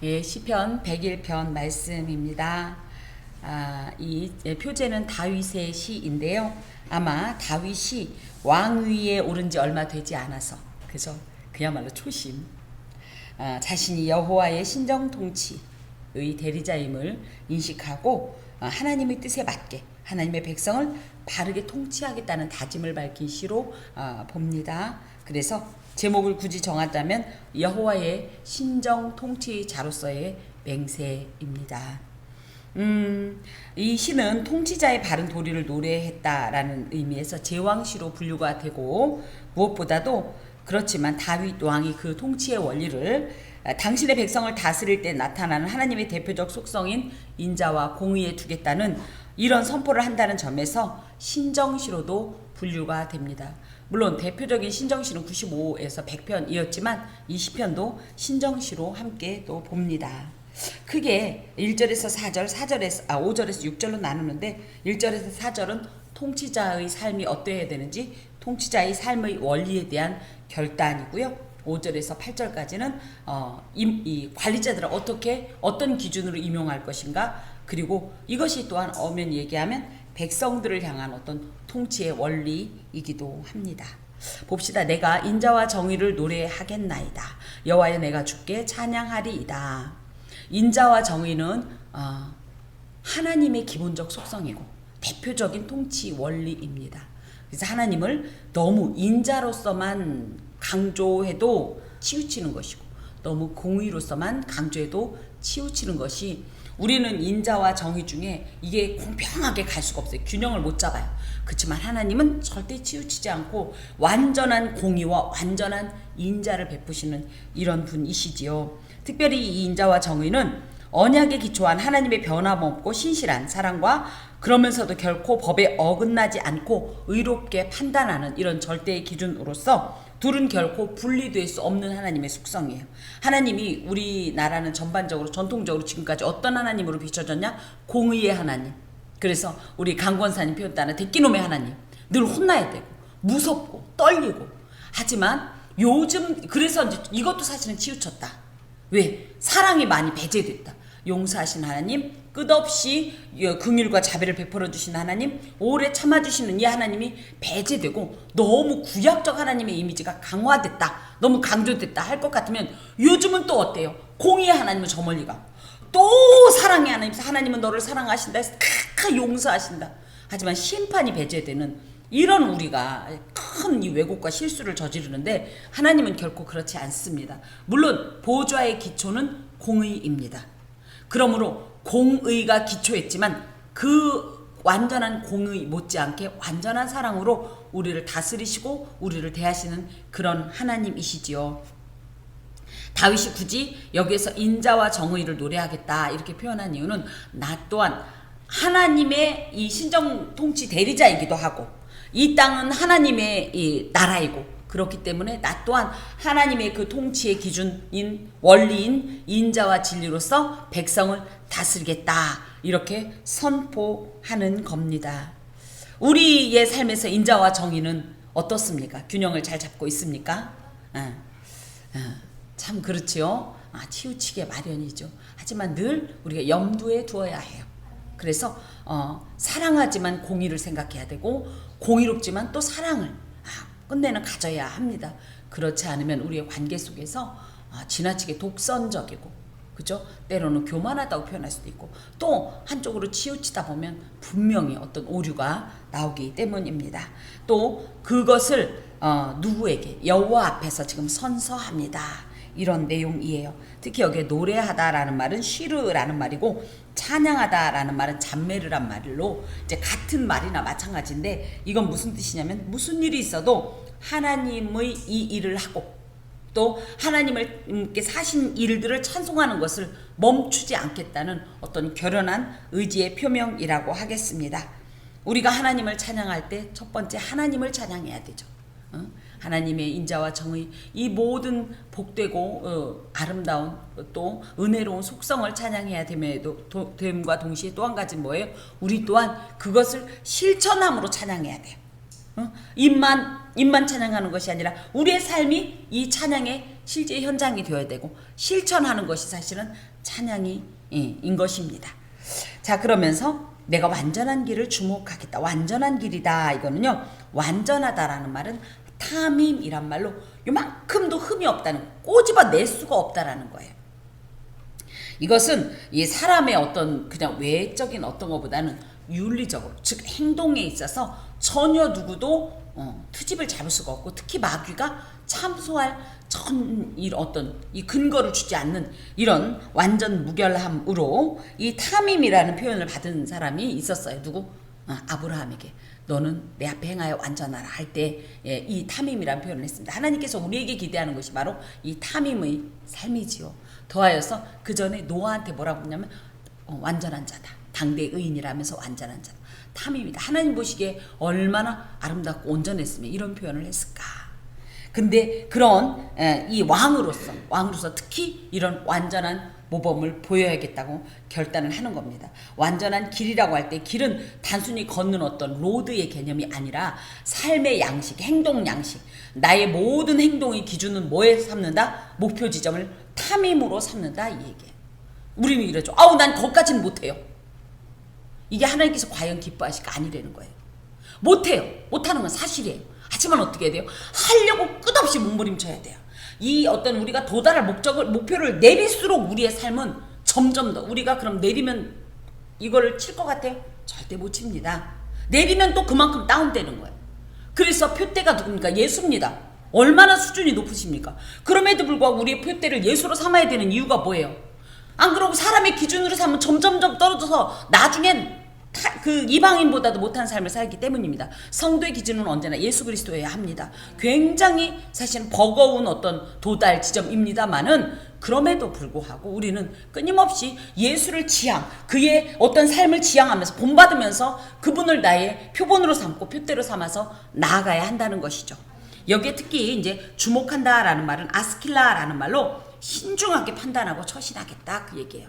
예, 시편 101편 말씀입니다. 이 표제는 다윗의 시인데요. 아마 다윗이 왕위에 오른 지 얼마 되지 않아서 그죠? 그야말로 초심. 자신이 여호와의 신정 통치의 대리자임을 인식하고 하나님의 뜻에 맞게 하나님의 백성을 바르게 통치하겠다는 다짐을 밝힌 시로 봅니다. 그래서 제목을 굳이 정하자면 여호와의 신정 통치자로서의 맹세입니다. 이 시는 통치자의 바른 도리를 노래했다라는 의미에서 제왕시로 분류가 되고, 무엇보다도 그렇지만 다윗 왕이 그 통치의 원리를 당신의 백성을 다스릴 때 나타나는 하나님의 대표적 속성인 인자와 공의에 두겠다는 이런 선포를 한다는 점에서 신정시로도 분류가 됩니다. 물론 대표적인 신정시는 95에서 100편이었지만 이 시편도 신정시로 함께 또 봅니다. 크게 1절에서 4절, 5절에서 6절로 나누는데 1절에서 4절은 통치자의 삶이 어떠해야 되는지 통치자의 삶의 원리에 대한 결단이고요. 5절에서 8절까지는 이 관리자들을 어떤 기준으로 임용할 것인가, 그리고 이것이 또한 엄연히 얘기하면 백성들을 향한 어떤 통치의 원리이기도 합니다. 봅시다. 내가 인자와 정의를 노래하겠나이다. 여호와여 내가 주께 찬양하리이다. 인자와 정의는 하나님의 기본적 속성이고 대표적인 통치 원리입니다. 그래서 하나님을 너무 인자로서만 강조해도 치우치는 것이고 너무 공의로서만 강조해도 치우치는 것이, 우리는 인자와 정의 중에 이게 공평하게 갈 수가 없어요. 균형을 못 잡아요. 그렇지만 하나님은 절대 치우치지 않고 완전한 공의와 완전한 인자를 베푸시는 이런 분이시지요. 특별히 이 인자와 정의는 언약에 기초한 하나님의 변함없고 신실한 사랑과 그러면서도 결코 법에 어긋나지 않고 의롭게 판단하는 이런 절대의 기준으로서 둘은 결코 분리될 수 없는 하나님의 속성이에요. 하나님이 우리나라는 전통적으로 지금까지 어떤 하나님으로 비춰졌냐? 공의의 하나님. 그래서 우리 강권사님 표현 따라 대끼놈의 하나님. 늘 혼나야 되고 무섭고 떨리고. 하지만 요즘 그래서 이제 이것도 사실은 치우쳤다. 왜? 사랑이 많이 배제됐다. 용서하신 하나님, 끝없이 긍휼과 자비를 베풀어 주신 하나님, 오래 참아주시는 이 하나님이 배제되고 너무 구약적 하나님의 이미지가 강화됐다, 너무 강조됐다 할 것 같으면 요즘은 또 어때요? 공의의 하나님은 저 멀리 가고 또 사랑의 하나님은 너를 사랑하신다 해서 용서하신다. 하지만 심판이 배제되는 이런 우리가 큰 이 왜곡과 실수를 저지르는데 하나님은 결코 그렇지 않습니다. 물론 보좌의 기초는 공의입니다. 그러므로 공의가 기초했지만 그 완전한 공의 못지않게 완전한 사랑으로 우리를 다스리시고 우리를 대하시는 그런 하나님이시지요. 다윗이 굳이 여기에서 인자와 정의를 노래하겠다 이렇게 표현한 이유는 나 또한 하나님의 이 신정 통치 대리자이기도 하고 이 땅은 하나님의 이 나라이고, 그렇기 때문에 나 또한 하나님의 그 통치의 기준인 원리인 인자와 진리로서 백성을 다스리겠다 이렇게 선포하는 겁니다. 우리의 삶에서 인자와 정의는 어떻습니까? 균형을 잘 잡고 있습니까? 참 그렇지요. 치우치게 마련이죠. 하지만 늘 우리가 염두에 두어야 해요. 그래서 사랑하지만 공의를 생각해야 되고 공의롭지만 또 사랑을 끝내는 가져야 합니다. 그렇지 않으면 우리의 관계 속에서 지나치게 독선적이고, 그죠? 때로는 교만하다고 표현할 수도 있고, 또 한쪽으로 치우치다 보면 분명히 어떤 오류가 나오기 때문입니다. 또 그것을 누구에게? 여호와 앞에서 지금 선서합니다. 이런 내용이에요. 특히 여기에 노래하다라는 말은 쉬르라는 말이고 찬양하다라는 말은 잠메르란 말로 이제 같은 말이나 마찬가지인데, 이건 무슨 뜻이냐면 무슨 일이 있어도 하나님의 이 일을 하고 또 하나님께 사신 일들을 찬송하는 것을 멈추지 않겠다는 어떤 결연한 의지의 표명이라고 하겠습니다. 우리가 하나님을 찬양할 때 첫 번째 하나님을 찬양해야 되죠. 하나님의 인자와 정의, 이 모든 복되고 아름다운 또 은혜로운 속성을 찬양해야 됨과 동시에 또 한 가지 뭐예요? 우리 또한 그것을 실천함으로 찬양해야 돼요. 입만 찬양하는 것이 아니라 우리의 삶이 이 찬양의 실제 현장이 되어야 되고 실천하는 것이 사실은 찬양이 인 것입니다. 자, 그러면서 내가 완전한 길을 주목하겠다. 완전한 길이다. 이거는요, 완전하다라는 말은 탐임이란 말로 요만큼도 흠이 없다는, 꼬집어낼 수가 없다라는 거예요. 이것은 이 사람의 어떤 그냥 외적인 어떤 것보다는 윤리적으로, 즉 행동에 있어서 전혀 누구도 트집을 잡을 수가 없고, 특히 마귀가 참소할 어떤 이 근거를 주지 않는 이런 완전 무결함으로 이 탐임이라는 표현을 받은 사람이 있었어요. 누구? 아브라함에게. 너는 내 앞에 행하여 완전하라 할 때 이 탐임이라는 표현을 했습니다. 하나님께서 우리에게 기대하는 것이 바로 이 탐임의 삶이지요. 더하여서 그 전에 노아한테 뭐라고 했냐면 완전한 자다. 당대 의인이라면서 완전한 자다. 탐임이다. 하나님 보시기에 얼마나 아름답고 온전했으면 이런 표현을 했을까. 근데 그런 이 왕으로서 특히 이런 완전한 모범을 보여야겠다고 결단을 하는 겁니다. 완전한 길이라고 할 때 길은 단순히 걷는 어떤 로드의 개념이 아니라 삶의 양식, 행동 양식, 나의 모든 행동의 기준은 뭐에 삼는다? 목표 지점을 탐임으로 삼는다, 이 얘기예요. 우리는 이러죠. 난 거기까지는 못해요. 이게 하나님께서 과연 기뻐하실까? 아니라는 거예요. 못해요. 못하는 건 사실이에요. 하지만 어떻게 해야 돼요? 하려고 끝없이 몸부림쳐야 돼요. 이 어떤 우리가 도달할 목표를 내릴수록 우리의 삶은 점점 더, 우리가 그럼 내리면 이거를 칠 것 같아요? 절대 못 칩니다. 내리면 또 그만큼 다운되는 거예요. 그래서 표대가 누굽니까? 예수입니다. 얼마나 수준이 높으십니까? 그럼에도 불구하고 우리의 표대를 예수로 삼아야 되는 이유가 뭐예요? 안 그러고 사람의 기준으로 삼으면 점점점 떨어져서 나중엔 그 이방인보다도 못한 삶을 살기 때문입니다. 성도의 기준은 언제나 예수 그리스도여야 합니다. 굉장히 사실은 버거운 어떤 도달 지점입니다만은 그럼에도 불구하고 우리는 끊임없이 예수를 그의 어떤 삶을 지향하면서 본받으면서 그분을 나의 표본으로 삼고 표대로 삼아서 나아가야 한다는 것이죠. 여기에 특히 이제 주목한다라는 말은 아스킬라라는 말로 신중하게 판단하고 처신하겠다, 그 얘기예요.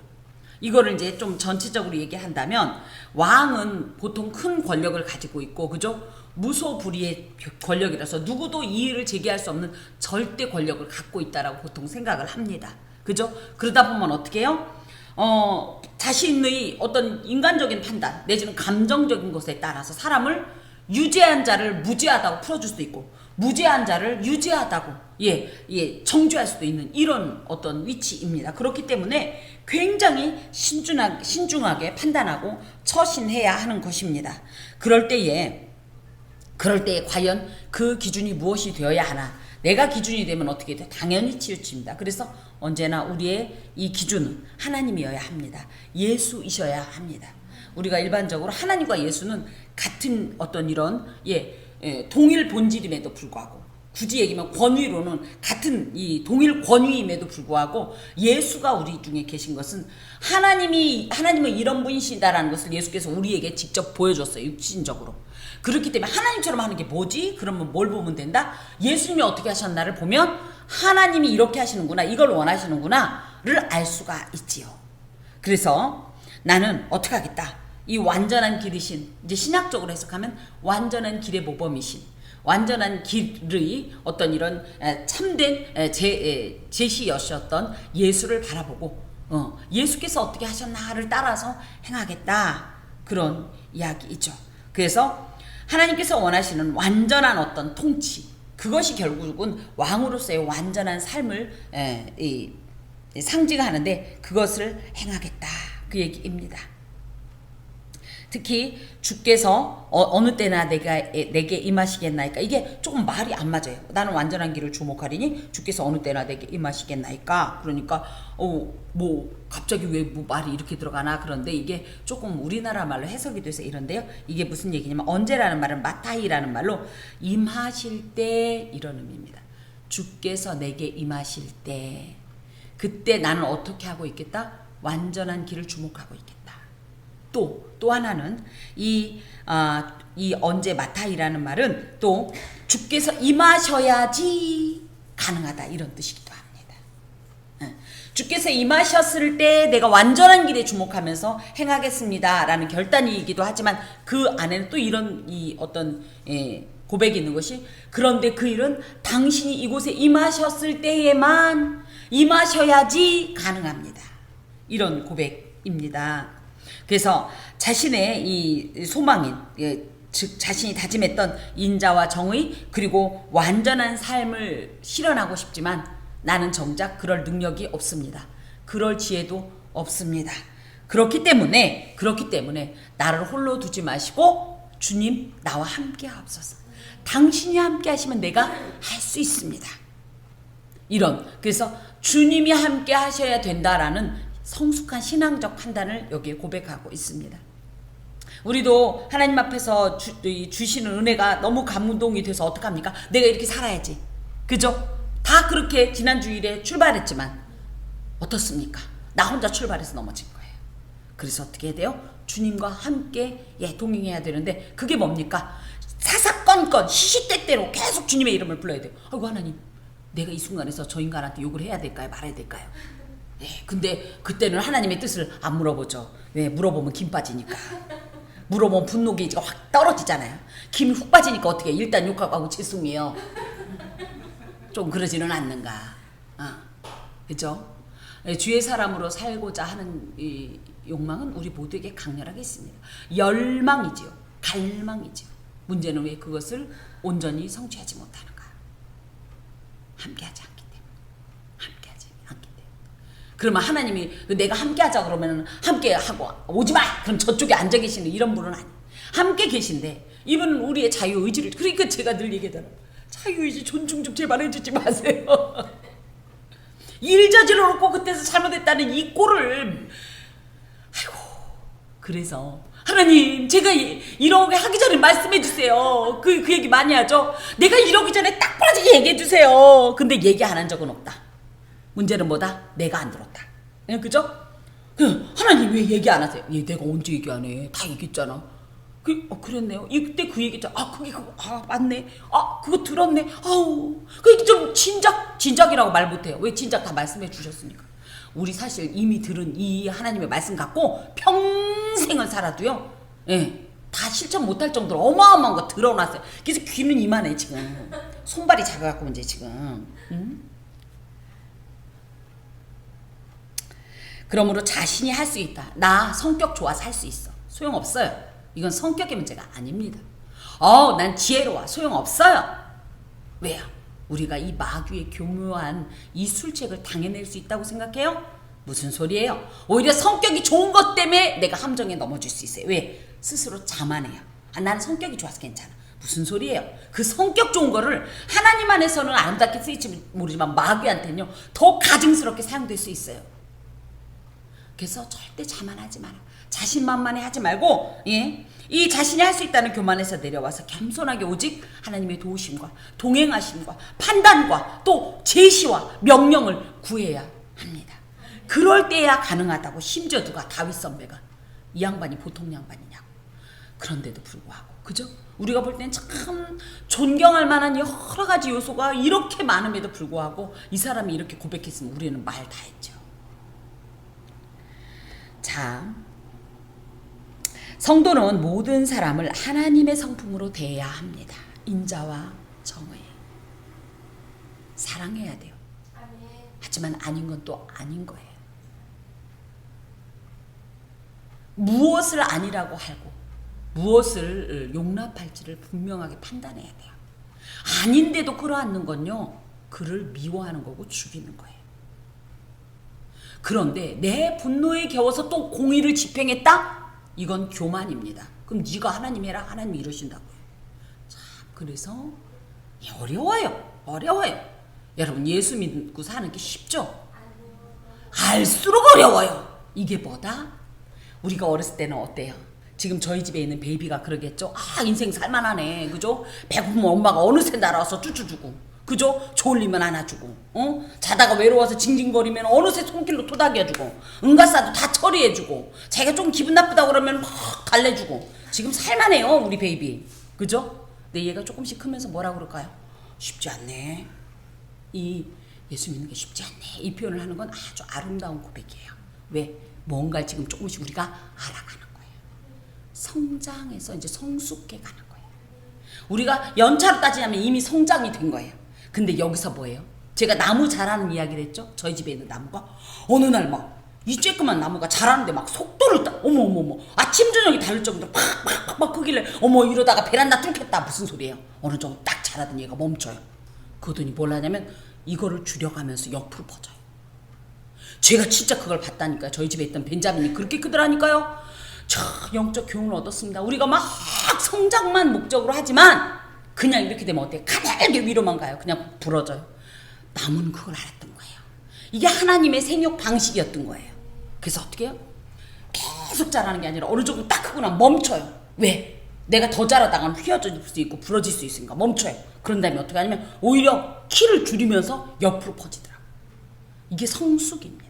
이거를 이제 좀 전체적으로 얘기한다면 왕은 보통 큰 권력을 가지고 있고, 그죠? 무소불위의 권력이라서 누구도 이의를 제기할 수 없는 절대 권력을 갖고 있다라고 보통 생각을 합니다. 그죠? 그러다 보면 어떻게 해요? 자신의 어떤 인간적인 판단 내지는 감정적인 것에 따라서 사람을 유죄한 자를 무죄하다고 풀어줄 수도 있고, 무죄한 자를 유죄하다고 정죄할 수도 있는 이런 어떤 위치입니다. 그렇기 때문에 굉장히 신중하게 판단하고 처신해야 하는 것입니다. 그럴 때에 과연 그 기준이 무엇이 되어야 하나? 내가 기준이 되면 어떻게 돼요? 당연히 치우칩니다. 그래서 언제나 우리의 이 기준은 하나님이어야 합니다. 예수이셔야 합니다. 우리가 일반적으로 하나님과 예수는 같은 어떤 이런 동일 본질임에도 불구하고, 굳이 얘기하면 권위로는 같은 이 동일 권위임에도 불구하고 예수가 우리 중에 계신 것은 하나님은 이런 분이시다라는 것을 예수께서 우리에게 직접 보여줬어요. 육신적으로. 그렇기 때문에 하나님처럼 하는 게 뭐지? 그러면 뭘 보면 된다? 예수님이 어떻게 하셨나를 보면 하나님이 이렇게 하시는구나, 이걸 원하시는구나를 알 수가 있지요. 그래서 나는 어떻게 하겠다? 이 완전한 길이신, 이제 신학적으로 해석하면 완전한 길의 모범이신, 완전한 길의 어떤 이런 참된 제시여셨던 예수를 바라보고 예수께서 어떻게 하셨나를 따라서 행하겠다, 그런 이야기이죠. 그래서 하나님께서 원하시는 완전한 어떤 통치, 그것이 결국은 왕으로서의 완전한 삶을 상징하는데 그것을 행하겠다, 그 얘기입니다. 특히 주께서 어느 때나 내게 임하시겠나이까, 이게 조금 말이 안 맞아요. 나는 완전한 길을 주목하리니 주께서 어느 때나 내게 임하시겠나이까. 그러니까 갑자기 왜 말이 이렇게 들어가나, 그런데 이게 조금 우리나라 말로 해석이 돼서 이런데요. 이게 무슨 얘기냐면 언제라는 말은 마타이라는 말로 임하실 때, 이런 의미입니다. 주께서 내게 임하실 때, 그때 나는 어떻게 하고 있겠다? 완전한 길을 주목하고 있겠다. 또 하나는 이 언제 마타이라는 말은 또 주께서 임하셔야지 가능하다, 이런 뜻이기도 합니다. 주께서 임하셨을 때 내가 완전한 길에 주목하면서 행하겠습니다 라는 결단이기도 하지만 그 안에는 또 이런 어떤 고백이 있는 것이 그런데 그 일은 당신이 이곳에 임하셨을 때에만 임하셔야지 가능합니다. 이런 고백입니다. 그래서 자신의 이 소망인 즉 자신이 다짐했던 인자와 정의 그리고 완전한 삶을 실현하고 싶지만 나는 정작 그럴 능력이 없습니다. 그럴 지혜도 없습니다. 그렇기 때문에 나를 홀로 두지 마시고 주님 나와 함께 하옵소서. 당신이 함께 하시면 내가 할 수 있습니다. 그래서 주님이 함께 하셔야 된다라는 성숙한 신앙적 판단을 여기에 고백하고 있습니다. 우리도 하나님 앞에서 주시는 은혜가 너무 감동이 돼서 어떡합니까? 내가 이렇게 살아야지. 그죠? 다 그렇게 지난 주일에 출발했지만 어떻습니까? 나 혼자 출발해서 넘어진 거예요. 그래서 어떻게 해야 돼요? 주님과 함께 동행해야 되는데 그게 뭡니까? 사사건건 시시때때로 계속 주님의 이름을 불러야 돼요. 아이고 하나님, 내가 이 순간에서 저 인간한테 욕을 해야 될까요? 말아야 될까요? 근데 그때는 하나님의 뜻을 안 물어보죠. 왜? 물어보면 김 빠지니까. 물어보면 분노 게이지가 확 떨어지잖아요. 김이 훅 빠지니까 어떻게 해? 일단 욕하고 죄송해요. 좀 그러지는 않는가. 그죠? 주의 사람으로 살고자 하는 이 욕망은 우리 모두에게 강렬하게 있습니다. 열망이지요. 갈망이지요. 문제는 왜 그것을 온전히 성취하지 못하는가. 함께하지 않기 때문에. 함께하지 않기 때문에. 그러면 하나님이 내가 함께하자 그러면 함께하고 오지마! 그럼 저쪽에 앉아 계시는 이런 분은 아니에요. 함께 계신데 이분은 우리의 자유의지를, 그러니까 제가 늘 얘기하잖아요. 자유의지 존중 좀 제발 해주지 마세요. 일 저질러 놓고 그때서 잘못했다는 이 꼴을. 아이고. 그래서 하나님 제가 이러게 하기 전에 말씀해 주세요. 그 얘기 많이 하죠. 내가 이러기 전에 딱 부러지게 얘기해 주세요. 근데 얘기 안 한 적은 없다. 문제는 뭐다? 내가 안 들었다. 그죠? 하나님 왜 얘기 안 하세요? 내가 언제 얘기 안 해? 다 얘기했잖아. 그랬네요. 이때 그 얘기했잖아. 맞네. 그거 들었네. 그게 좀 진작이라고 말 못해요. 왜 진작 다 말씀해 주셨으니까. 우리 사실 이미 들은 이 하나님의 말씀 갖고 평생을 살아도요. 다 실천 못할 정도로 어마어마한 거 들어놨어요. 그래서 귀는 이만해 지금. 손발이 작아갖고 이제 지금. 그러므로 자신이 할 수 있다. 나 성격 좋아서 할 수 있어. 소용없어요. 이건 성격의 문제가 아닙니다. 난 지혜로워. 소용없어요. 왜요? 우리가 이 마귀의 교묘한 이 술책을 당해낼 수 있다고 생각해요? 무슨 소리예요? 오히려 성격이 좋은 것 때문에 내가 함정에 넘어질 수 있어요. 왜? 스스로 자만해요. 나는 성격이 좋아서 괜찮아. 무슨 소리예요? 그 성격 좋은 거를 하나님 안에서는 아름답게 쓰일지 모르지만 마귀한테는요 더 가증스럽게 사용될 수 있어요. 그래서 절대 자만하지 마라. 자신만만해 하지 말고 이 자신이 할 수 있다는 교만에서 내려와서 겸손하게 오직 하나님의 도우심과 동행하심과 판단과 또 제시와 명령을 구해야 합니다. 그럴 때야 가능하다고. 심지어 누가 다윗 선배가 이 양반이 보통 양반이냐고. 그런데도 불구하고 그죠? 우리가 볼 땐 참 존경할 만한 여러 가지 요소가 이렇게 많음에도 불구하고 이 사람이 이렇게 고백했으면 우리는 말 다 했죠. 자, 성도는 모든 사람을 하나님의 성품으로 대해야 합니다. 인자와 정의. 사랑해야 돼요. 하지만 아닌 건 또 아닌 거예요. 무엇을 아니라고 하고 무엇을 용납할지를 분명하게 판단해야 돼요. 아닌데도 끌어안는 건요, 그를 미워하는 거고 죽이는 거예요. 그런데 내 분노에 겨워서 또 공의를 집행했다? 이건 교만입니다. 그럼 네가 하나님 해라. 하나님이 이러신다고요. 참, 그래서 어려워요. 여러분, 예수 믿고 사는 게 쉽죠? 알수록 어려워요. 이게 뭐다? 우리가 어렸을 때는 어때요? 지금 저희 집에 있는 베이비가 그러겠죠? 인생 살만하네. 그죠? 배고프면 엄마가 어느새 날아와서 쭈쭈주고, 그죠? 졸리면 안아주고, 자다가 외로워서 징징거리면 어느새 손길로 토닥여주고, 응가싸도 다 처리해주고, 자기가 좀 기분 나쁘다고 그러면 막 달래주고. 지금 살만해요, 우리 베이비. 그죠? 근데 얘가 조금씩 크면서 뭐라 그럴까요? 쉽지 않네. 이 예수 믿는 게 쉽지 않네. 이 표현을 하는 건 아주 아름다운 고백이에요. 왜? 뭔가 지금 조금씩 우리가 알아가는 거예요. 성장해서 이제 성숙해 가는 거예요. 우리가 연차로 따지자면 이미 성장이 된 거예요. 근데 여기서 뭐예요? 제가 나무 자라는 이야기를 했죠. 저희 집에 있는 나무가 어느 날 막 이 쬐끄만 나무가 자라는데 막 속도를 어머 아침 저녁이 다를 정도로 팍팍팍 크길래 어머 이러다가 베란다 뚫겠다 무슨 소리예요. 어느 정도 딱 자라던 얘가 멈춰요. 그러더니 뭘 하냐면 이거를 줄여가면서 옆으로 퍼져요. 제가 진짜 그걸 봤다니까요. 저희 집에 있던 벤자민이 그렇게 크더라니까요. 참 영적 교훈을 얻었습니다. 우리가 막 성장만 목적으로 하지만 그냥 이렇게 되면 어때요? 가늘게 위로만 가요. 그냥 부러져요. 나무는 그걸 알았던 거예요. 이게 하나님의 생육 방식이었던 거예요. 그래서 어떻게 해요? 계속 자라는 게 아니라 어느 정도 딱 크고 나면 멈춰요. 왜? 내가 더 자라다가는 휘어질 수 있고 부러질 수 있으니까 멈춰요. 그런 다음에 어떻게 하냐면 오히려 키를 줄이면서 옆으로 퍼지더라고요. 이게 성숙입니다.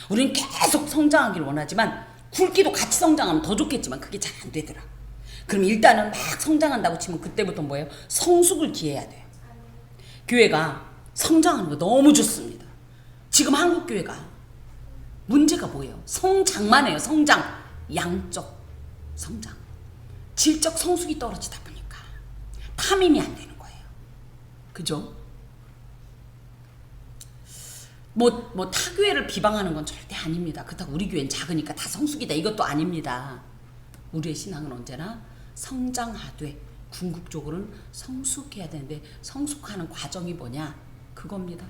우리는 계속 성장하기를 원하지만 굵기도 같이 성장하면 더 좋겠지만 그게 잘 안 되더라. 그럼 일단은 막 성장한다고 치면 그때부터 뭐예요? 성숙을 기해야 돼요. 교회가 성장하는 거 너무 좋습니다. 지금 한국 교회가 문제가 뭐예요? 성장만 해요. 성장. 양적 성장. 질적 성숙이 떨어지다 보니까 탐임이 안 되는 거예요. 그죠? 타교회를 비방하는 건 절대 아닙니다. 그렇다고 우리 교회는 작으니까 다 성숙이다 이것도 아닙니다. 우리의 신앙은 언제나 성장하되 궁극적으로는 성숙해야 되는데 성숙하는 과정이 뭐냐? 그겁니다.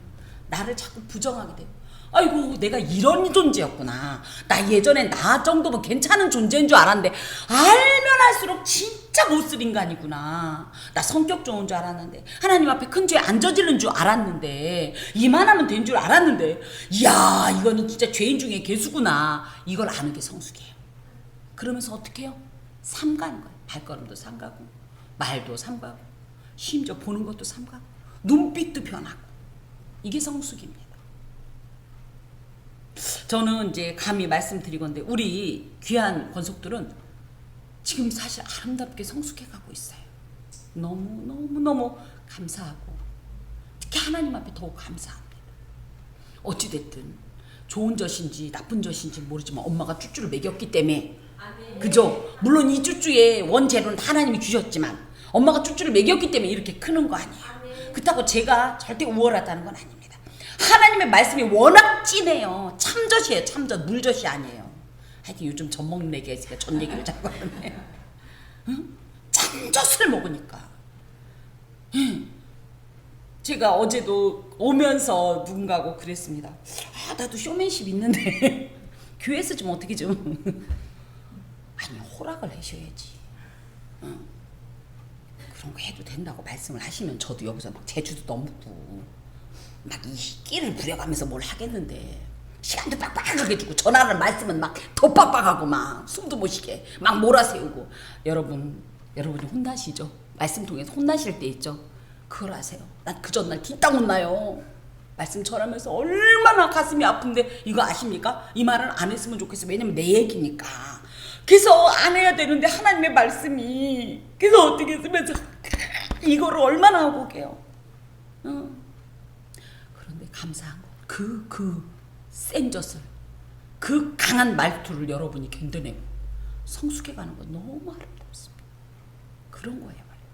나를 자꾸 부정하게 돼요. 아이고 내가 이런 존재였구나. 나 예전에 나 정도면 괜찮은 존재인 줄 알았는데 알면 알수록 진짜 못쓸 인간이구나. 나 성격 좋은 줄 알았는데 하나님 앞에 큰 죄 안 저지른 줄 알았는데 이만하면 된 줄 알았는데 이야 이거는 진짜 죄인 중에 괴수구나. 이걸 아는 게 성숙이에요. 그러면서 어떻게 해요? 삼가는 거예요. 발걸음도 삼가고 말도 삼가고 심지어 보는 것도 삼가고 눈빛도 변하고 이게 성숙입니다. 저는 이제 감히 말씀드리건데 우리 귀한 권속들은 지금 사실 아름답게 성숙해가고 있어요. 너무 감사하고 특히 하나님 앞에 더욱 감사합니다. 어찌됐든 좋은 젖인지 나쁜 젖인지 모르지만 엄마가 쭈쭈를 먹였기 때문에 그죠? 물론 이 쭈쭈의 원재료는 다 하나님이 주셨지만 엄마가 쭈쭈를 먹였기 때문에 이렇게 크는 거 아니에요. 그렇다고 제가 절대 우월하다는 건 아닙니다. 하나님의 말씀이 워낙 진해요. 참젖이에요. 참젖. 물젖이 아니에요. 하여튼 요즘 젖 먹는 얘기가 있으니까 젖 얘기를 자꾸 하네. 응? 참젖을 먹으니까. 제가 어제도 오면서 누군가하고 그랬습니다. 아 나도 쇼맨십 있는데 교회에서 좀 어떻게 좀 아니 허락을 하셔야지. 응? 그런 거 해도 된다고 말씀을 하시면 저도 여기서 막 제주도 넘고 막 이 끼를 부려가면서 뭘 하겠는데 시간도 빡빡하게 주고 전화를 말씀은 막 더 빡빡하고 막 숨도 못 쉬게 막 몰아세우고 여러분이 혼나시죠? 말씀 통해서 혼나실 때 있죠? 그걸 아세요? 난 그 전날 뒷땅 혼나요. 말씀 전하면서 얼마나 가슴이 아픈데 이거 아십니까? 이 말은 안 했으면 좋겠어요. 왜냐면 내 얘기니까. 그래서 안 해야 되는데 하나님의 말씀이 그래서 어떻게 했으면 이거를 얼마나 하고 게요. 그런데 감사한 거 센 젖을 그 강한 말투를 여러분이 견뎌내고 성숙해가는 건 너무 아름답습니다. 그런 거예요 말이에요.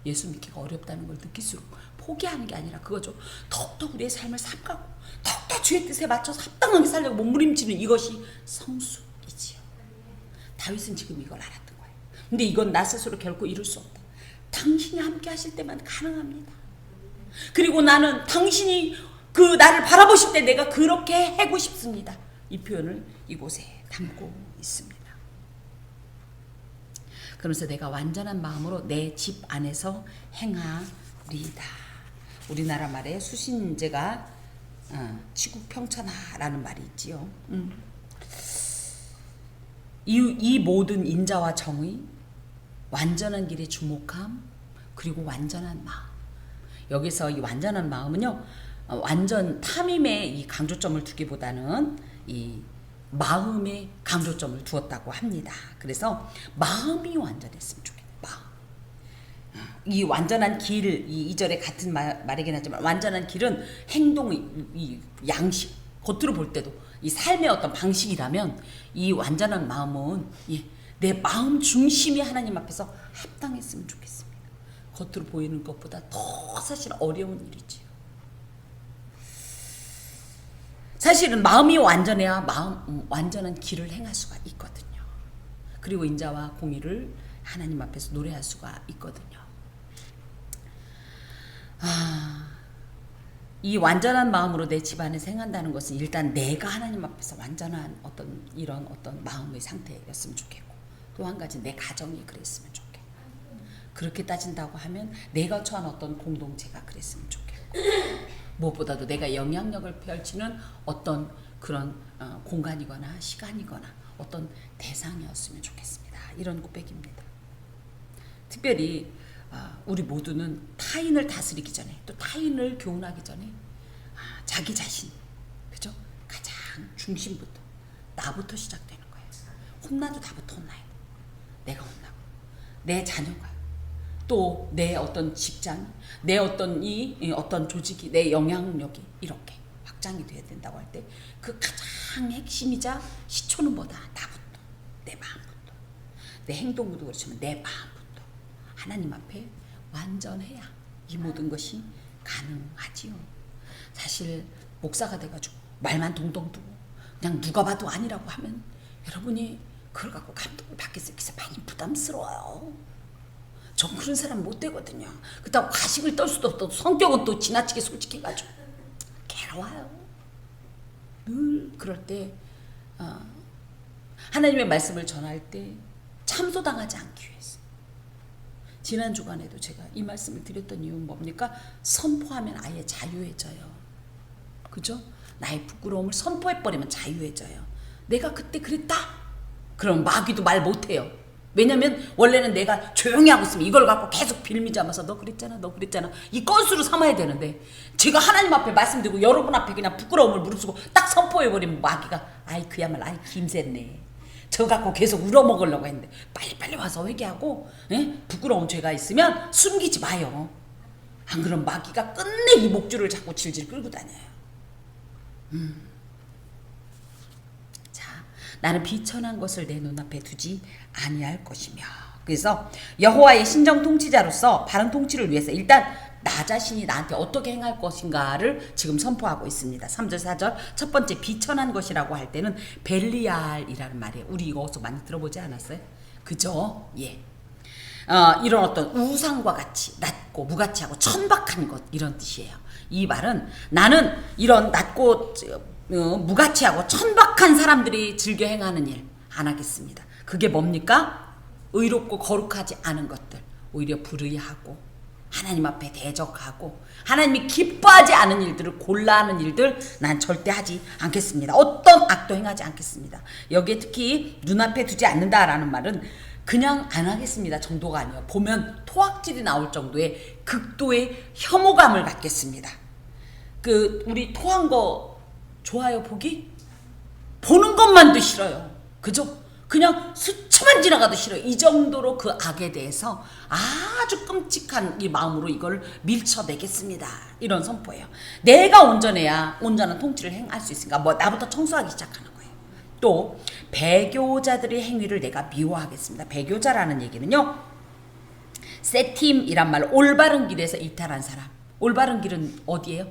예수 믿기가 어렵다는 걸 느낄수록 포기하는 게 아니라 그거죠. 더욱더 우리의 삶을 삼가고 더욱더 주의 뜻에 맞춰서 합당하게 살려고 몸부림치는 이것이 성숙이지요. 다윗은 지금 이걸 알았던 거예요. 근데 이건 나 스스로 결코 이룰 수 없다. 당신이 함께 하실 때만 가능합니다. 그리고 나는 당신이 나를 바라보실 때 내가 그렇게 하고 싶습니다. 이 표현을 이곳에 담고 있습니다. 그러면서 내가 완전한 마음으로 내 집 안에서 행하리이다. 우리나라 말에 수신제가 치국평천하라는 말이 있지요. 이 모든 인자와 정의, 완전한 길에 주목함, 그리고 완전한 마음. 여기서 이 완전한 마음은요, 완전 탐임에 이 강조점을 두기보다는 이 마음에 강조점을 두었다고 합니다. 그래서 마음이 완전했으면 좋겠다. 마음. 이 완전한 길, 이 2절에 같은 말이긴 하지만 완전한 길은 행동의 이 양식, 겉으로 볼 때도 이 삶의 어떤 방식이라면 이 완전한 마음은 내 마음 중심이 하나님 앞에서 합당했으면 좋겠습니다. 겉으로 보이는 것보다 더 사실 어려운 일이지요. 사실은 마음이 완전해야 완전한 길을 행할 수가 있거든요. 그리고 인자와 공의를 하나님 앞에서 노래할 수가 있거든요. 이 완전한 마음으로 내 집안에서 행한다는 것은 일단 내가 하나님 앞에서 완전한 이런 마음의 상태였으면 좋겠고, 또 한 가지 내 가정이 그랬으면 좋겠고, 그렇게 따진다고 하면 내가 처한 어떤 공동체가 그랬으면 좋겠고, 무엇보다도 내가 영향력을 펼치는 어떤 그런 공간이거나 시간이거나 어떤 대상이었으면 좋겠습니다. 이런 고백입니다. 특별히 우리 모두는 타인을 다스리기 전에, 또 타인을 교훈하기 전에 자기 자신, 그죠? 가장 중심부터 나부터 시작되는 거예요. 혼나도 나부터 혼나요. 내가 혼나고, 내 자녀가, 또 내 어떤 직장, 내 어떤 어떤 조직이, 내 영향력이 이렇게 확장이 돼야 된다고 할 때 그 가장 핵심이자 시초는 뭐다? 나부터, 내 마음부터, 내 행동부터 그렇지만 내 마음부터 하나님 앞에 완전해야 이 모든 것이 가능하지요. 사실 목사가 돼가지고 말만 동동 두고 그냥 누가 봐도 아니라고 하면 여러분이 그걸 갖고 감동을 받겠어요. 그래서 많이 부담스러워요. 전 그런 사람 못 되거든요. 그렇다고 가식을 떨 수도 없고 성격은 또 지나치게 솔직해가지고 괴로워요. 늘 그럴 때 하나님의 말씀을 전할 때 참소당하지 않기 위해서, 지난 주간에도 제가 이 말씀을 드렸던 이유는 뭡니까? 선포하면 아예 자유해져요. 그죠? 나의 부끄러움을 선포해버리면 자유해져요. 내가 그때 그랬다? 그럼 마귀도 말 못해요. 왜냐면 원래는 내가 조용히 하고 있으면 이걸 갖고 계속 빌미잡아서 너 그랬잖아, 너 그랬잖아, 이 건수로 삼아야 되는데, 제가 하나님 앞에 말씀드리고 여러분 앞에 그냥 부끄러움을 무릅쓰고 딱 선포해버리면 마귀가 아이 그야말로 아이 김새네, 저 갖고 계속 울어먹으려고 했는데 빨리빨리 와서 회개하고, 부끄러운 죄가 있으면 숨기지 마요. 안 그러면 마귀가 끝내 이 목줄을 자꾸 질질 끌고 다녀요. 자, 나는 비천한 것을 내 눈앞에 두지 아니할 것이며. 그래서 여호와의 신정 통치자로서 바른 통치를 위해서 일단 나 자신이 나한테 어떻게 행할 것인가를 지금 선포하고 있습니다. 3절 4절 첫 번째 비천한 것이라고 할 때는 벨리알이라는 말이에요. 우리 이거 어디서 많이 들어보지 않았어요? 그죠? 예. 이런 어떤 우상과 같이 낮고 무가치하고 천박한 것, 이런 뜻이에요. 이 말은 나는 이런 낮고 무가치하고 천박한 사람들이 즐겨 행하는 일 안 하겠습니다. 그게 뭡니까? 의롭고 거룩하지 않은 것들, 오히려 불의하고 하나님 앞에 대적하고 하나님이 기뻐하지 않은 일들을 골라하는 일들 난 절대 하지 않겠습니다. 어떤 악도 행하지 않겠습니다. 여기에 특히 눈앞에 두지 않는다라는 말은 그냥 안 하겠습니다 정도가 아니에요. 보면 토악질이 나올 정도의 극도의 혐오감을 갖겠습니다. 우리 토한 거 좋아요, 보기? 보는 것만도 싫어요. 그죠? 그냥 스쳐만 지나가도 싫어요. 이 정도로 그 악에 대해서 아주 끔찍한 이 마음으로 이걸 밀쳐내겠습니다. 이런 선포예요. 내가 온전해야 온전한 통치를 행할 수 있으니까 나부터 청소하기 시작하는 거예요. 또 배교자들의 행위를 내가 미워하겠습니다. 배교자라는 얘기는요, 세팀이란 말, 올바른 길에서 이탈한 사람. 올바른 길은 어디예요?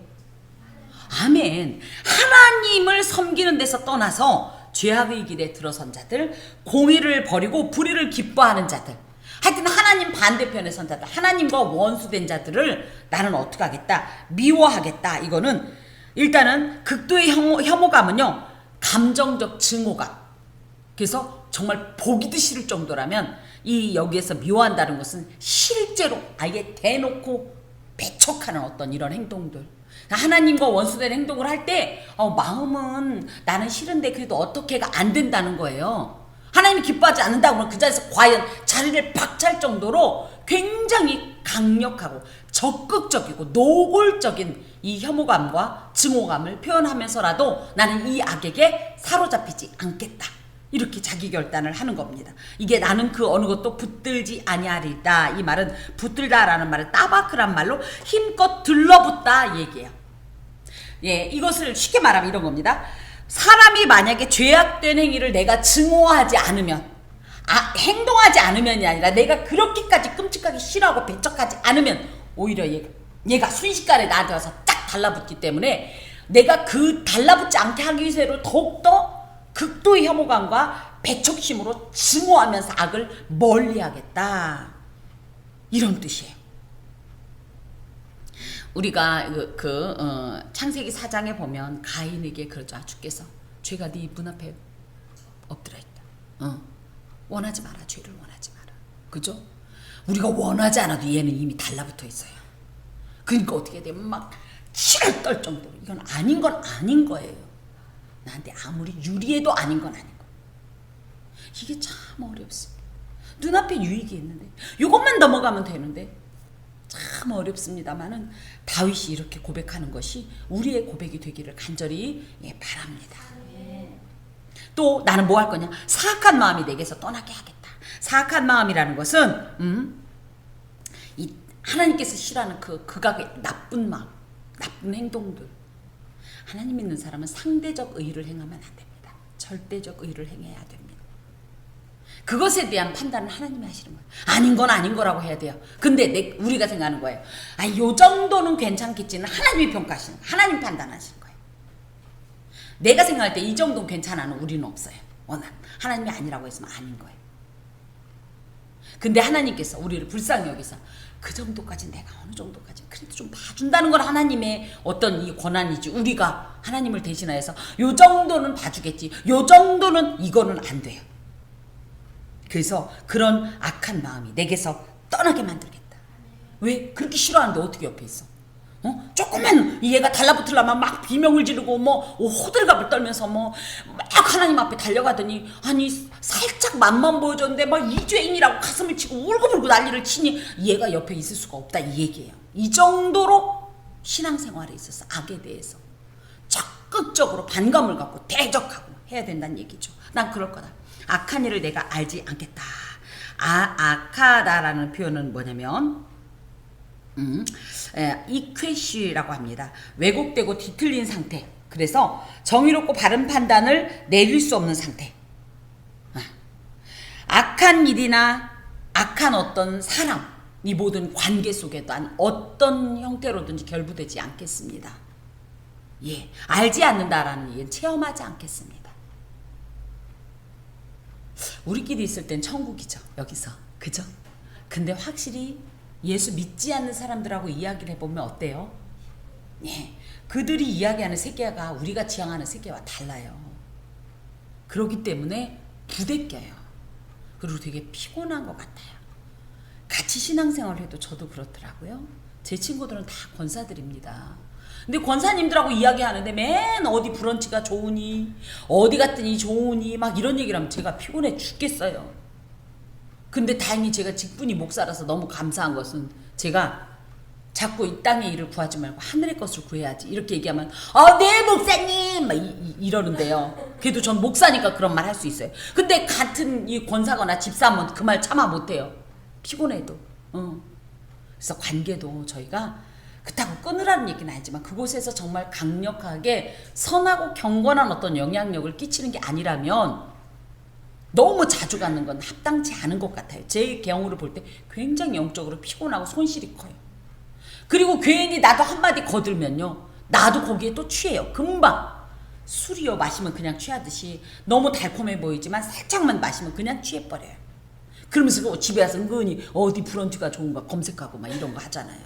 아멘. 하나님을 섬기는 데서 떠나서 죄악의 길에 들어선 자들, 공의를 버리고 불의를 기뻐하는 자들, 하여튼 하나님 반대편에 선 자들, 하나님과 원수된 자들을 나는 어떻게 하겠다? 미워하겠다. 이거는 일단은 극도의 혐오감은요, 감정적 증오감. 그래서 정말 보기도 싫을 정도라면 여기에서 미워한다는 것은 실제로 아예 대놓고 배척하는 어떤 이런 행동들, 하나님과 원수된 행동을 할 때 마음은 나는 싫은데 그래도 어떻게가 안 된다는 거예요. 하나님이 기뻐하지 않는다고 하면 그 자리에서 과연 자리를 박차할 정도로 굉장히 강력하고 적극적이고 노골적인 이 혐오감과 증오감을 표현하면서라도 나는 이 악에게 사로잡히지 않겠다, 이렇게 자기 결단을 하는 겁니다. 이게 나는 그 어느 것도 붙들지 아니하리다. 이 말은 붙들다라는 말을 따바크란 말로 힘껏 들러붙다 얘기예요. 예, 이것을 쉽게 말하면 이런 겁니다. 사람이 만약에 죄악된 행위를 내가 증오하지 않으면, 행동하지 않으면이 아니라 내가 그렇게까지 끔찍하게 싫어하고 배척하지 않으면 오히려 얘가 순식간에 나한테 와서 딱 달라붙기 때문에 내가 그 달라붙지 않게 하기 위해서 더욱더 극도의 혐오감과 배척심으로 증오하면서 악을 멀리하겠다. 이런 뜻이에요. 우리가 창세기 4장에 보면 가인에게 그러죠. 주께서 죄가 네 문 앞에 엎드려 있다. 원하지 마라. 죄를 원하지 마라. 그죠? 우리가 원하지 않아도 얘는 이미 달라붙어 있어요. 그러니까 어떻게 되면 막 치를 떨 정도로 이건 아닌 건 아닌 거예요. 나한테 아무리 유리해도 아닌 건 아닌 거예요. 이게 참 어렵습니다. 눈앞에 유익이 있는데 이것만 넘어가면 되는데 참 어렵습니다만은 다윗이 이렇게 고백하는 것이 우리의 고백이 되기를 간절히 바랍니다. 또 나는 뭐 할 거냐? 사악한 마음이 내게서 떠나게 하겠다. 사악한 마음이라는 것은 이 하나님께서 싫어하는 그 극악의 나쁜 마음, 나쁜 행동들. 하나님 믿는 사람은 상대적 의를 행하면 안 됩니다. 절대적 의를 행해야 됩니다. 그것에 대한 판단은 하나님이 하시는 거예요. 아닌 건 아닌 거라고 해야 돼요. 근데 우리가 생각하는 거예요. 요 정도는 괜찮겠지는 하나님이 평가하시는 거예요. 하나님 판단하시는 거예요. 내가 생각할 때 이 정도는 괜찮아는 우리는 없어요. 워낙 하나님이 아니라고 했으면 아닌 거예요. 근데 하나님께서 우리를 불쌍히 여기서 그 정도까지 내가 어느 정도까지 그래도 좀 봐준다는 건 하나님의 어떤 이 권한이지. 우리가 하나님을 대신하여서 요 정도는 봐주겠지. 요 정도는 이거는 안 돼요. 그래서 그런 악한 마음이 내게서 떠나게 만들겠다. 왜? 그렇게 싫어하는데 어떻게 옆에 있어? 조금만 얘가 달라붙으려면 막 비명을 지르고 호들갑을 떨면서 막 하나님 앞에 달려가더니 아니 살짝 맛만 보여줬는데 막 이 죄인이라고 가슴을 치고 울고불고 난리를 치니 얘가 옆에 있을 수가 없다 이 얘기예요. 이 정도로 신앙생활에 있어서 악에 대해서 적극적으로 반감을 갖고 대적하고 해야 된다는 얘기죠. 난 그럴 거다. 악한 일을 내가 알지 않겠다. 악하다라는 표현은 뭐냐면 이퀘시라고 합니다. 왜곡되고 뒤틀린 상태. 그래서 정의롭고 바른 판단을 내릴 수 없는 상태. 악한 일이나 악한 어떤 사람, 이 모든 관계 속에도 어떤 형태로든지 결부되지 않겠습니다. 예, 알지 않는다라는 얘기는 체험하지 않겠습니다. 우리끼리 있을 땐 천국이죠. 여기서. 그죠? 근데 확실히 예수 믿지 않는 사람들하고 이야기를 해보면 어때요? 예, 그들이 이야기하는 세계가 우리가 지향하는 세계와 달라요. 그렇기 때문에 부대껴요. 그리고 되게 피곤한 것 같아요. 같이 신앙생활을 해도 저도 그렇더라고요. 제 친구들은 다 권사들입니다. 근데 권사님들하고 이야기하는데 맨 어디 브런치가 좋으니 어디 갔더니 좋으니 막 이런 얘기를 하면 제가 피곤해 죽겠어요. 근데 다행히 제가 직분이 목사라서 너무 감사한 것은 제가 자꾸 이 땅의 일을 구하지 말고 하늘의 것을 구해야지 이렇게 얘기하면 네 목사님 막 이러는데요. 그래도 전 목사니까 그런 말 할 수 있어요. 근데 같은 이 권사거나 집사하면 그 말 참아 못해요. 피곤해도. 그래서 관계도 저희가 그렇다고 끊으라는 얘기는 아니지만 그곳에서 정말 강력하게 선하고 경건한 어떤 영향력을 끼치는 게 아니라면 너무 자주 갖는 건 합당치 않은 것 같아요. 제 경우를 볼 때 굉장히 영적으로 피곤하고 손실이 커요. 그리고 괜히 나도 한마디 거들면요. 나도 거기에 또 취해요. 금방. 술이요 마시면 그냥 취하듯이 너무 달콤해 보이지만 살짝만 마시면 그냥 취해버려요. 그러면서 집에 와서 은근히 어디 브런치가 좋은가 검색하고 막 이런 거 하잖아요.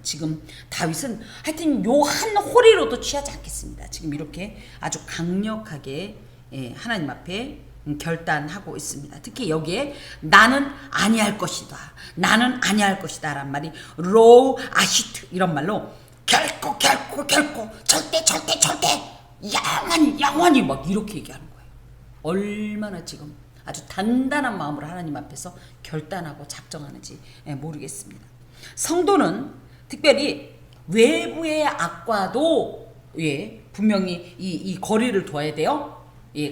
지금 다윗은 하여튼 요 한 호리로도 취하지 않겠습니다. 지금 이렇게 아주 강력하게 하나님 앞에 결단하고 있습니다. 특히 여기에 나는 아니할 것이다. 나는 아니할 것이다 라는 말이 로우 아시트 이런 말로 결코 절대 영원히 막 이렇게 얘기하는 거예요. 얼마나 지금 아주 단단한 마음으로 하나님 앞에서 결단하고 작정하는지 모르겠습니다. 성도는 특별히 외부의 악과도 분명히 이 거리를 둬야 돼요.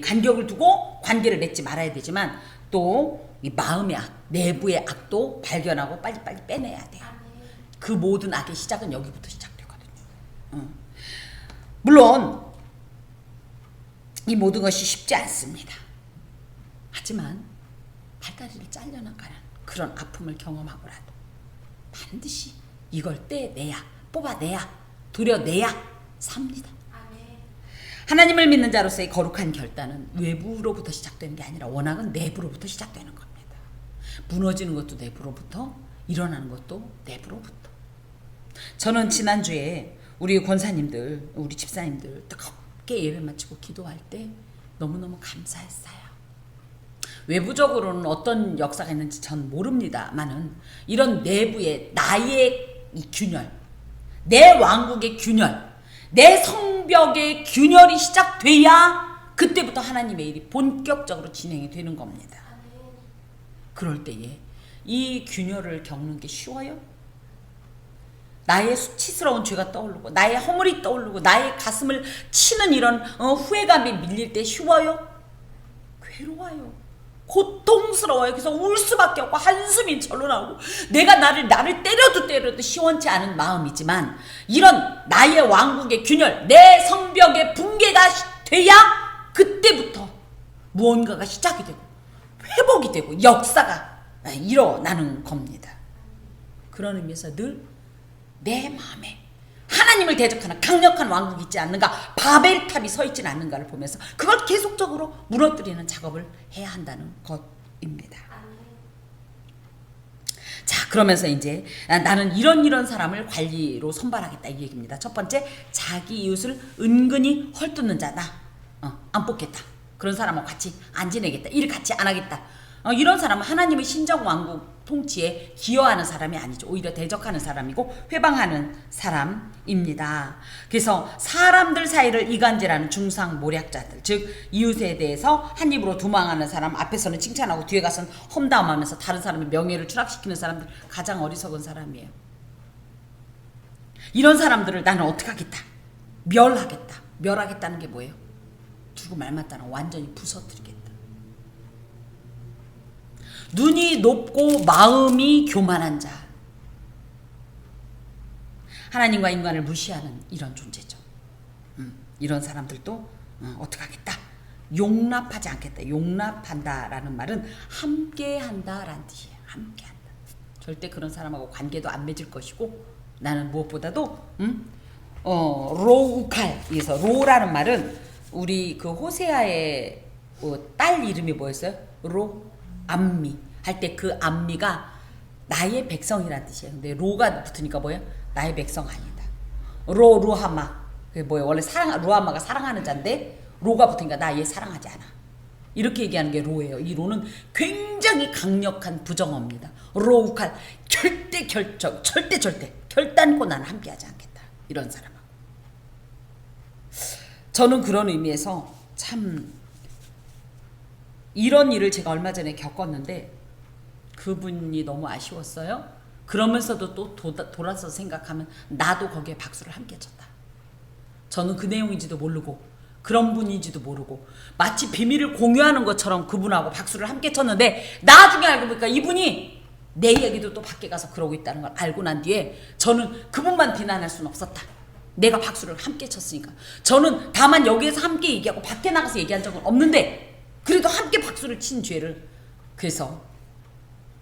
간격을 두고 관계를 맺지 말아야 되지만 또 이 마음의 악, 내부의 악도 발견하고 빨리빨리 빼내야 돼요. 그 모든 악의 시작은 여기부터 시작되거든요. 물론 이 모든 것이 쉽지 않습니다. 하지만 팔다리를 잘려나가는 그런 아픔을 경험하고라도 반드시 이걸 떼내야, 뽑아내야, 도려내야 삽니다. 하나님을 믿는 자로서의 거룩한 결단은 외부로부터 시작되는 게 아니라 워낙은 내부로부터 시작되는 겁니다. 무너지는 것도 내부로부터, 일어나는 것도 내부로부터. 저는 지난주에 우리 권사님들, 우리 집사님들 뜨겁게 예배 마치고 기도할 때 너무너무 감사했어요. 외부적으로는 어떤 역사가 있는지 전 모릅니다만은 이런 내부의 나의 이 균열, 내 왕국의 균열, 내 성벽의 균열이 시작돼야 그때부터 하나님의 일이 본격적으로 진행이 되는 겁니다. 그럴 때에 이 균열을 겪는 게 쉬워요? 나의 수치스러운 죄가 떠오르고 나의 허물이 떠오르고 나의 가슴을 치는 이런 후회감이 밀릴 때 쉬워요? 괴로워요. 고통스러워요. 그래서 울 수밖에 없고 한숨이 절로 나오고 내가 나를 때려도 시원치 않은 마음이지만 이런 나의 왕국의 균열, 내 성벽의 붕괴가 돼야 그때부터 무언가가 시작이 되고 회복이 되고 역사가 일어나는 겁니다. 그런 의미에서 늘 내 마음에 하나님을 대적하는 강력한 왕국이 있지 않는가, 바벨탑이 서 있지는 않는가를 보면서 그걸 계속적으로 무너뜨리는 작업을 해야 한다는 것입니다. 자, 그러면서 이제 나는 이런 사람을 관리로 선발하겠다 이 얘기입니다. 첫 번째, 자기 이웃을 은근히 헐뜯는 자다. 안 뽑겠다. 그런 사람하고 같이 안 지내겠다. 일 같이 안 하겠다. 이런 사람은 하나님의 신정왕국 통치에 기여하는 사람이 아니죠. 오히려 대적하는 사람이고 회방하는 사람입니다. 그래서 사람들 사이를 이간질하는 중상모략자들, 즉 이웃에 대해서 한 입으로 두망하는 사람, 앞에서는 칭찬하고 뒤에 가서는 험담하면서 다른 사람의 명예를 추락시키는 사람들, 가장 어리석은 사람이에요. 이런 사람들을 나는 어떻게 하겠다? 멸하겠다. 멸하겠다는 게 뭐예요? 두고 말 맞다는 완전히 부서뜨리겠다. 눈이 높고 마음이 교만한 자, 하나님과 인간을 무시하는 이런 존재죠. 이런 사람들도 어떻게 하겠다? 용납하지 않겠다. 용납한다라는 말은 함께한다라는 뜻이에요. 함께한다. 절대 그런 사람하고 관계도 안 맺을 것이고, 나는 무엇보다도 로우칼, 그래서 로라는 말은 우리 그 호세아의 딸 이름이 뭐였어요? 로 암미 할 때 그 암미가 나의 백성이라는 뜻이에요. 근데 로가 붙으니까 뭐예요? 나의 백성 아니다. 루하마, 그게 뭐예요? 원래 루하마가 사랑하는 자인데 로가 붙으니까 나 얘 사랑하지 않아. 이렇게 얘기하는 게 로예요. 이 로는 굉장히 강력한 부정어입니다. 로우칼, 절대 결단코 나는 함께하지 않겠다. 이런 사람하고. 저는 그런 의미에서 참 이런 일을 제가 얼마 전에 겪었는데 그분이 너무 아쉬웠어요. 그러면서도 또 돌아서 생각하면 나도 거기에 박수를 함께 쳤다. 저는 그 내용인지도 모르고 그런 분인지도 모르고 마치 비밀을 공유하는 것처럼 그분하고 박수를 함께 쳤는데 나중에 알고 보니까 이분이 내 얘기도 또 밖에 가서 그러고 있다는 걸 알고 난 뒤에 저는 그분만 비난할 수는 없었다. 내가 박수를 함께 쳤으니까. 저는 다만 여기에서 함께 얘기하고 밖에 나가서 얘기한 적은 없는데 그래도 함께 박수를 친 죄를, 그래서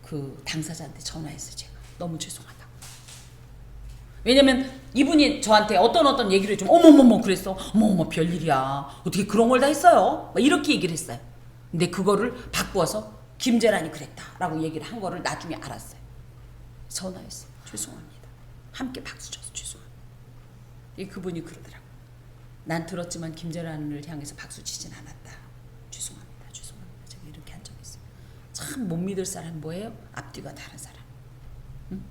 그 당사자한테 전화했어요. 제가 너무 죄송하다고. 왜냐면 이분이 저한테 어떤 얘기를 좀 어머머머 그랬어. 어머머 별일이야. 어떻게 그런 걸 다 했어요? 막 이렇게 얘기를 했어요. 근데 그거를 바꾸어서 김재란이 그랬다라고 얘기를 한 거를 나중에 알았어요. 전화했어요. 죄송합니다. 함께 박수 쳐서 죄송합니다. 그분이 그러더라고. 난 들었지만 김재란을 향해서 박수 치진 않았다. 죄송합니다. 제가 이렇게 한 적이 있어요. 참 못 믿을 사람 뭐예요? 앞뒤가 다른 사람. 응?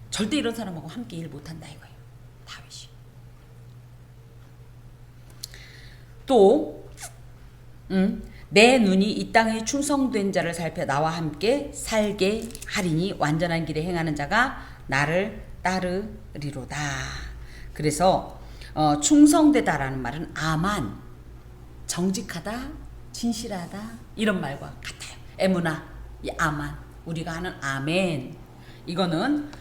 절대 이런 사람하고 함께 일 못한다 이거예요. 다윗이. 또 내 눈이 이 땅에 충성된 자를 살펴 나와 함께 살게 하리니 완전한 길에 행하는 자가 나를 따르리로다. 그래서 충성되다라는 말은 아만, 정직하다, 진실하다 이런 말과 같아요. 에무나, 이 아만, 우리가 하는 아멘, 이거는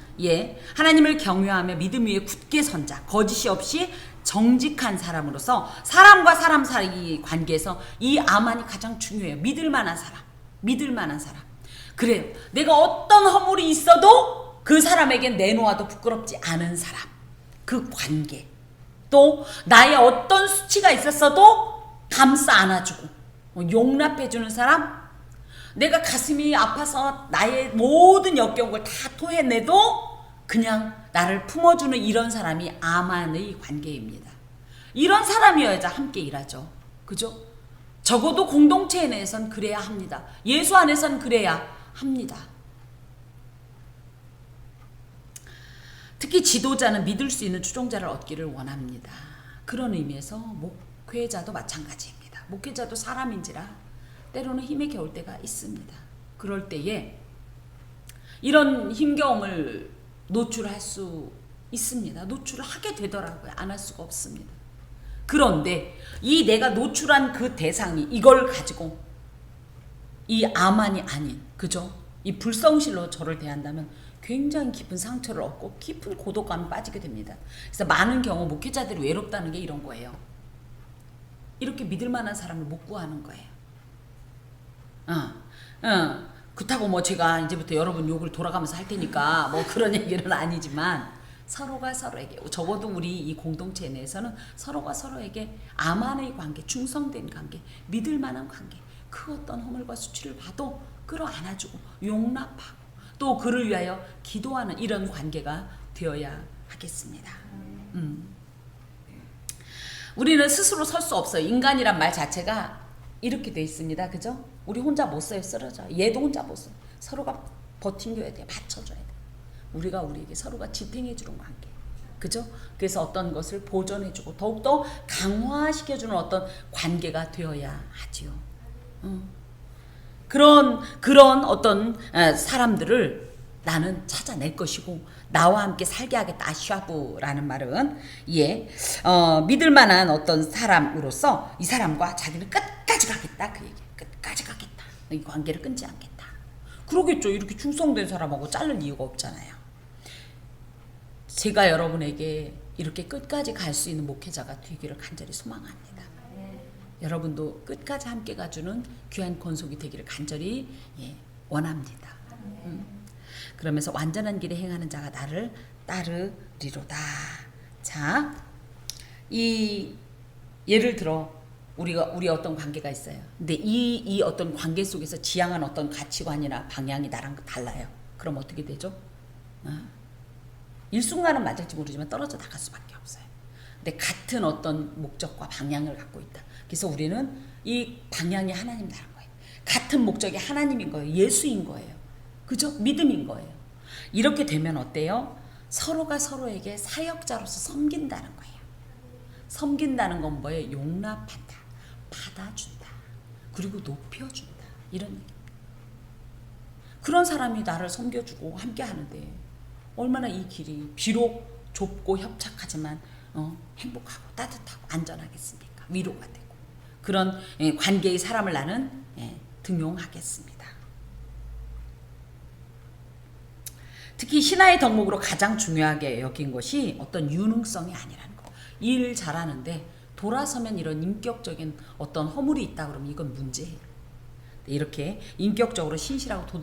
하나님을 경외하며 믿음 위에 굳게 선 자, 거짓이 없이 정직한 사람으로서 사람과 사람 사이 관계에서 이 아만이 가장 중요해요. 믿을 만한 사람. 믿을 만한 사람. 그래요. 내가 어떤 허물이 있어도 그 사람에겐 내놓아도 부끄럽지 않은 사람. 그 관계. 또 나의 어떤 수치가 있었어도 감싸 안아주고 용납해주는 사람. 내가 가슴이 아파서 나의 모든 역겨운 걸 다 토해내도 그냥 나를 품어주는 이런 사람이 아만의 관계입니다. 이런 사람이어야지 함께 일하죠. 그죠? 적어도 공동체 내에선 그래야 합니다. 예수 안에선 그래야 합니다. 특히 지도자는 믿을 수 있는 추종자를 얻기를 원합니다. 그런 의미에서 목회자도 마찬가지입니다. 목회자도 사람인지라 때로는 힘에 겨울 때가 있습니다. 그럴 때에 이런 힘겨움을 노출할 수 있습니다. 노출을 하게 되더라고요. 안 할 수가 없습니다. 그런데 이 내가 노출한 그 대상이 이걸 가지고 이 아만이 아닌, 그죠? 이 불성실로 저를 대한다면 굉장히 깊은 상처를 얻고 깊은 고독감에 빠지게 됩니다. 그래서 많은 경우 목회자들이 외롭다는 게 이런 거예요. 이렇게 믿을 만한 사람을 못 구하는 거예요. 그렇다고 뭐 제가 이제부터 여러분 욕을 돌아가면서 할 테니까 뭐 그런 얘기는 아니지만 서로가 서로에게, 적어도 우리 이 공동체 내에서는 서로가 서로에게 아만의 관계, 충성된 관계, 믿을 만한 관계, 그 어떤 허물과 수치를 봐도 끌어안아주고 용납하고 또 그를 위하여 기도하는 이런 관계가 되어야 하겠습니다. 우리는 스스로 설 수 없어요. 인간이란 말 자체가 이렇게 돼 있습니다. 그죠? 우리 혼자 못 써요. 쓰러져. 얘도 혼자 못 써. 서로가 버팅겨야 돼. 받쳐줘야 돼. 우리가 우리에게 서로가 지탱해주는 관계. 그죠? 그래서 어떤 것을 보존해주고 더욱더 강화시켜주는 어떤 관계가 되어야 하지요. 그런 어떤 사람들을 나는 찾아낼 것이고 나와 함께 살게 하겠다. 아샤브라는 말은 믿을 만한 어떤 사람으로서 이 사람과 자기는 끝까지 가겠다. 그 얘기. 끝까지 가겠다. 이 관계를 끊지 않겠다. 그러겠죠. 이렇게 충성된 사람하고 자를 이유가 없잖아요. 제가 여러분에게 이렇게 끝까지 갈 수 있는 목회자가 되기를 간절히 소망합니다. 여러분도 끝까지 함께 가주는 귀한 권속이 되기를 간절히 원합니다. 그러면서 완전한 길에 행하는 자가 나를 따르리로다. 자, 예를 들어 우리 어떤 관계가 있어요. 근데 이 어떤 관계 속에서 지향한 어떤 가치관이나 방향이 나랑 달라요. 그럼 어떻게 되죠? 일순간은 맞을지 모르지만 떨어져 나갈 수밖에 없어요. 근데 같은 어떤 목적과 방향을 갖고 있다. 그래서 우리는 이 방향이 하나님이라는 거예요. 같은 목적이 하나님인 거예요. 예수인 거예요. 그죠? 믿음인 거예요. 이렇게 되면 어때요? 서로가 서로에게 사역자로서 섬긴다는 거예요. 섬긴다는 건 뭐예요? 용납한다. 받아준다. 그리고 높여준다. 이런 얘기입니다. 그런 사람이 나를 섬겨주고 함께 하는데 얼마나 이 길이 비록 좁고 협착하지만 행복하고 따뜻하고 안전하겠습니까? 위로가 되고 그런 관계의 사람을 나는 등용하겠습니다. 특히 신화의 덕목으로 가장 중요하게 여긴 것이 어떤 유능성이 아니라는 거. 일 잘하는데 돌아서면 이런 인격적인 어떤 허물이 있다 그러면 이건 문제예요. 이렇게 인격적으로 신실하고